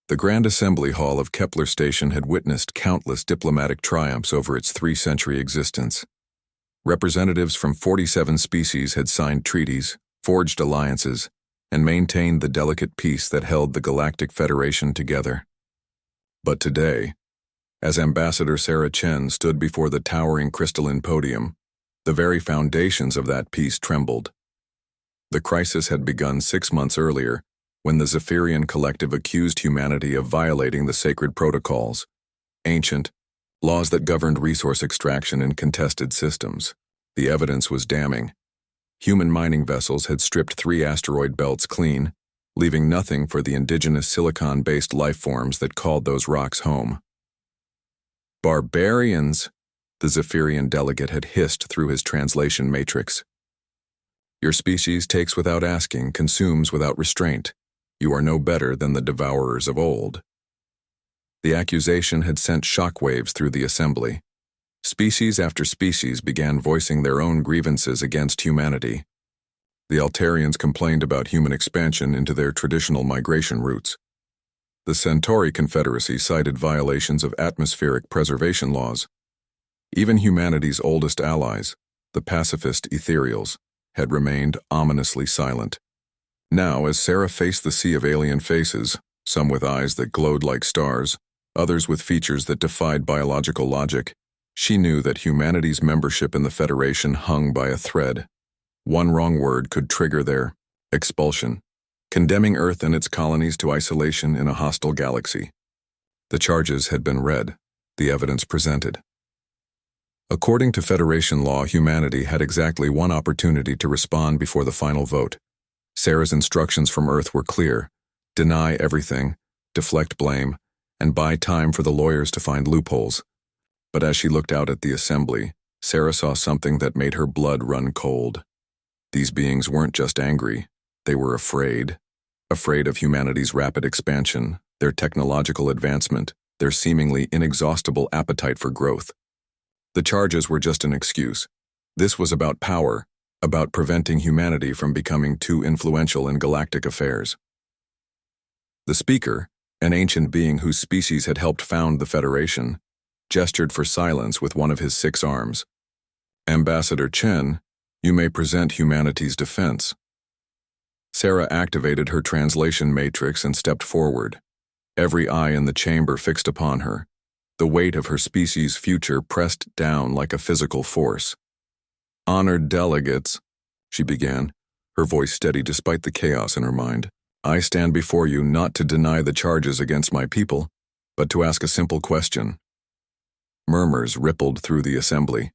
The Grand Assembly Hall of Kepler Station had witnessed countless diplomatic triumphs over its 3-century existence. Representatives from 47 species had signed treaties, forged alliances, and maintained the delicate peace that held the Galactic Federation together. But today, as Ambassador Sarah Chen stood before the towering crystalline podium, the very foundations of that peace trembled. The crisis had begun 6 months earlier, when the Zephyrian Collective accused humanity of violating the sacred protocols, ancient laws that governed resource extraction in contested systems. The evidence was damning. Human mining vessels had stripped 3 asteroid belts clean, leaving nothing for the indigenous silicon-based life forms that called those rocks home. "Barbarians," the Zephyrian delegate had hissed through his translation matrix. "Your species takes without asking, consumes without restraint. You are no better than the devourers of old." The accusation had sent shockwaves through the assembly. Species after species began voicing their own grievances against humanity. The Altarians complained about human expansion into their traditional migration routes. The Centauri Confederacy cited violations of atmospheric preservation laws. Even humanity's oldest allies, the pacifist ethereals, had remained ominously silent. Now, as Sarah faced the sea of alien faces, some with eyes that glowed like stars, others with features that defied biological logic, she knew that humanity's membership in the Federation hung by a thread. One wrong word could trigger their expulsion, condemning Earth and its colonies to isolation in a hostile galaxy. The charges had been read, the evidence presented. According to Federation law, humanity had exactly one opportunity to respond before the final vote. Sarah's instructions from Earth were clear: deny everything, deflect blame, and buy time for the lawyers to find loopholes. But as she looked out at the assembly, Sarah saw something that made her blood run cold. These beings weren't just angry, they were afraid. Afraid of humanity's rapid expansion, their technological advancement, their seemingly inexhaustible appetite for growth. The charges were just an excuse. This was about power, about preventing humanity from becoming too influential in galactic affairs. The speaker, an ancient being whose species had helped found the Federation, gestured for silence with one of his 6 arms. "Ambassador Chen, you may present humanity's defense." Sarah activated her translation matrix and stepped forward. Every eye in the chamber fixed upon her. The weight of her species' future pressed down like a physical force. "Honored delegates," she began, her voice steady despite the chaos in her mind. "I stand before you not to deny the charges against my people, but to ask a simple question." Murmurs rippled through the assembly.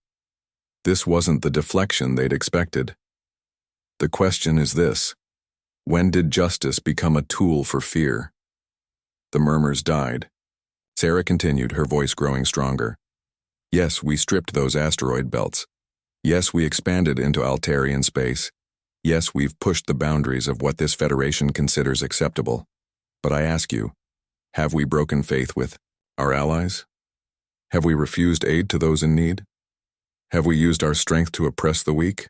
This wasn't the deflection they'd expected. "The question is this: when did justice become a tool for fear?" The murmurs died. Sarah continued, her voice growing stronger. "Yes, we stripped those asteroid belts. Yes, we expanded into Altarian space. Yes, we've pushed the boundaries of what this Federation considers acceptable. But I ask you, have we broken faith with our allies? Have we refused aid to those in need? Have we used our strength to oppress the weak?"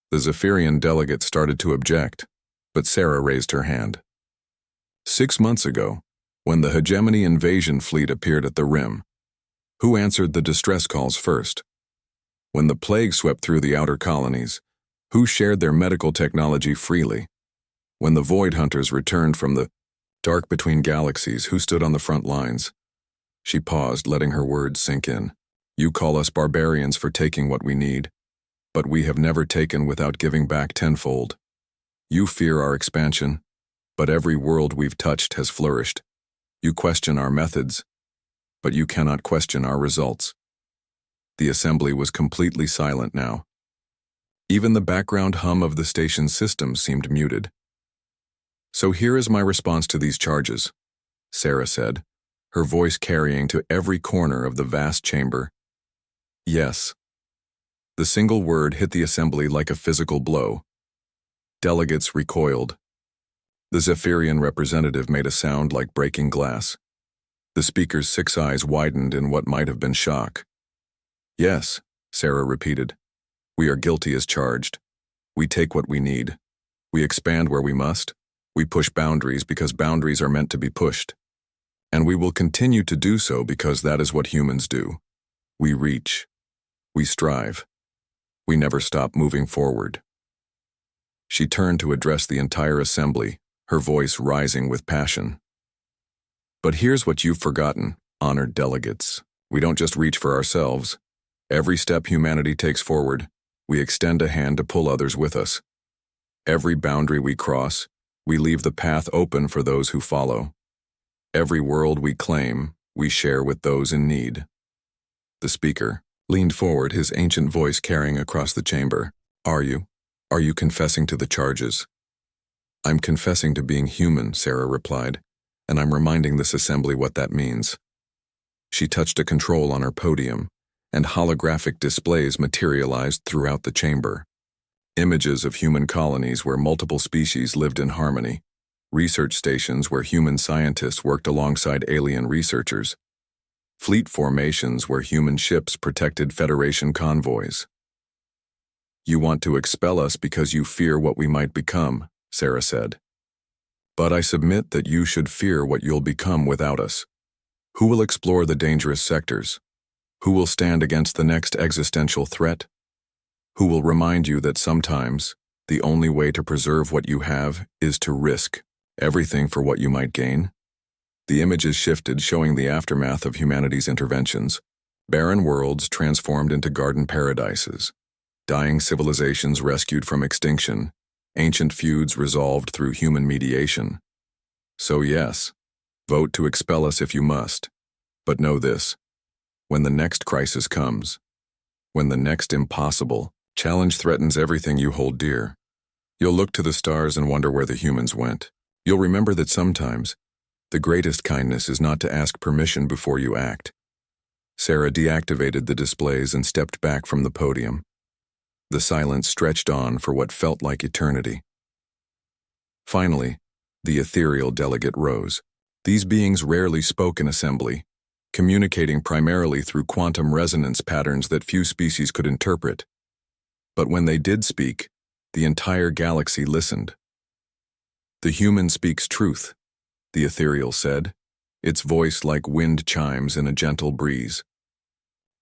The Zephyrian delegate started to object, but Sarah raised her hand. 6 months ago, when the hegemony invasion fleet appeared at the rim, who answered the distress calls first? When the plague swept through the outer colonies, who shared their medical technology freely? When the Void Hunters returned from the dark between galaxies, who stood on the front lines? She paused, letting her words sink in. "You call us barbarians for taking what we need, but we have never taken without giving back tenfold. You fear our expansion, but every world we've touched has flourished. You question our methods, but you cannot question our results." The assembly was completely silent now. Even the background hum of the station's systems seemed muted. "So here is my response to these charges," Sarah said, her voice carrying to every corner of the vast chamber. "Yes." The single word hit the assembly like a physical blow. Delegates recoiled. The Zephyrian representative made a sound like breaking glass. The speaker's 6 eyes widened in what might have been shock. "Yes," Sarah repeated. "We are guilty as charged. We take what we need. We expand where we must. We push boundaries because boundaries are meant to be pushed. And we will continue to do so because that is what humans do. We reach. We strive. We never stop moving forward. She turned to address the entire assembly, her voice rising with passion. But here's what you've forgotten, honored delegates. We don't just reach for ourselves. Every step humanity takes forward, we extend a hand to pull others with us. Every boundary we cross, we leave the path open for those who follow. Every world we claim, we share with those in need. The speaker leaned forward, his ancient voice carrying across the chamber. Are you confessing to the charges? I'm confessing to being human, Sarah replied, and I'm reminding this assembly what that means. She touched a control on her podium, and holographic displays materialized throughout the chamber. Images of human colonies where multiple species lived in harmony, research stations where human scientists worked alongside alien researchers, fleet formations where human ships protected Federation convoys. You want to expel us because you fear what we might become, Sarah said. But I submit that you should fear what you'll become without us. Who will explore the dangerous sectors? Who will stand against the next existential threat? Who will remind you that sometimes the only way to preserve what you have is to risk everything for what you might gain? The images shifted, showing the aftermath of humanity's interventions. Barren worlds transformed into garden paradises. Dying civilizations rescued from extinction. Ancient feuds resolved through human mediation. So yes, vote to expel us if you must. But know this, when the next crisis comes, when the next impossible challenge threatens everything you hold dear, you'll look to the stars and wonder where the humans went. You'll remember that sometimes the greatest kindness is not to ask permission before you act. Sarah deactivated the displays and stepped back from the podium. The silence stretched on for what felt like eternity. Finally, the ethereal delegate rose. These beings rarely spoke in assembly, communicating primarily through quantum resonance patterns that few species could interpret. But when they did speak, the entire galaxy listened. The human speaks truth, the ethereal said, its voice like wind chimes in a gentle breeze.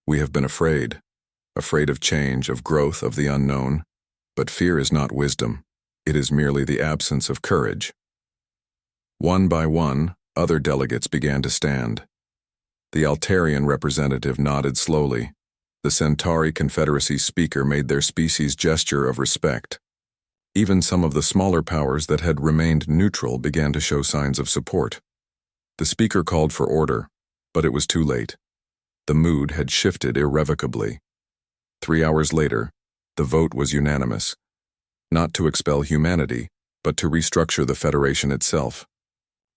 We have been afraid of change, of growth, of the unknown, but fear is not wisdom. It is merely the absence of courage. One by one, other delegates began to stand. The Altarian representative nodded slowly. The Centauri Confederacy speaker made their species gesture of respect. Even some of the smaller powers that had remained neutral began to show signs of support. The speaker called for order, but it was too late. The mood had shifted irrevocably. 3 hours later, the vote was unanimous. Not to expel humanity, but to restructure the Federation itself.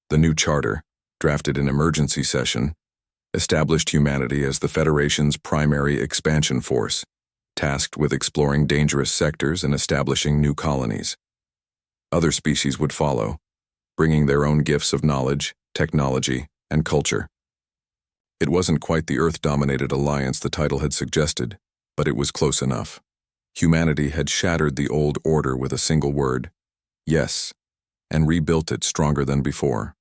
The new charter, drafted in emergency session, established humanity as the Federation's primary expansion force, tasked with exploring dangerous sectors and establishing new colonies. Other species would follow, bringing their own gifts of knowledge, technology, and culture. It wasn't quite the Earth-dominated alliance the title had suggested, but it was close enough. Humanity had shattered the old order with a single word, yes, and rebuilt it stronger than before.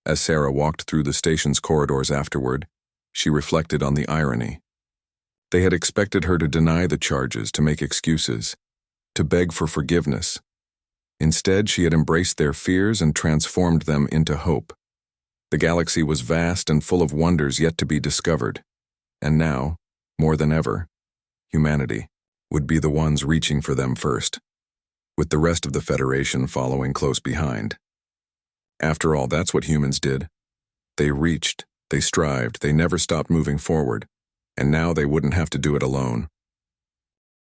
As Sarah walked through the station's corridors afterward, she reflected on the irony. They had expected her to deny the charges, to make excuses, to beg for forgiveness. Instead, she had embraced their fears and transformed them into hope. The galaxy was vast and full of wonders yet to be discovered, and now, more than ever, humanity would be the ones reaching for them first, with the rest of the Federation following close behind. After all, that's what humans did. They reached, they strived, they never stopped moving forward, and now they wouldn't have to do it alone.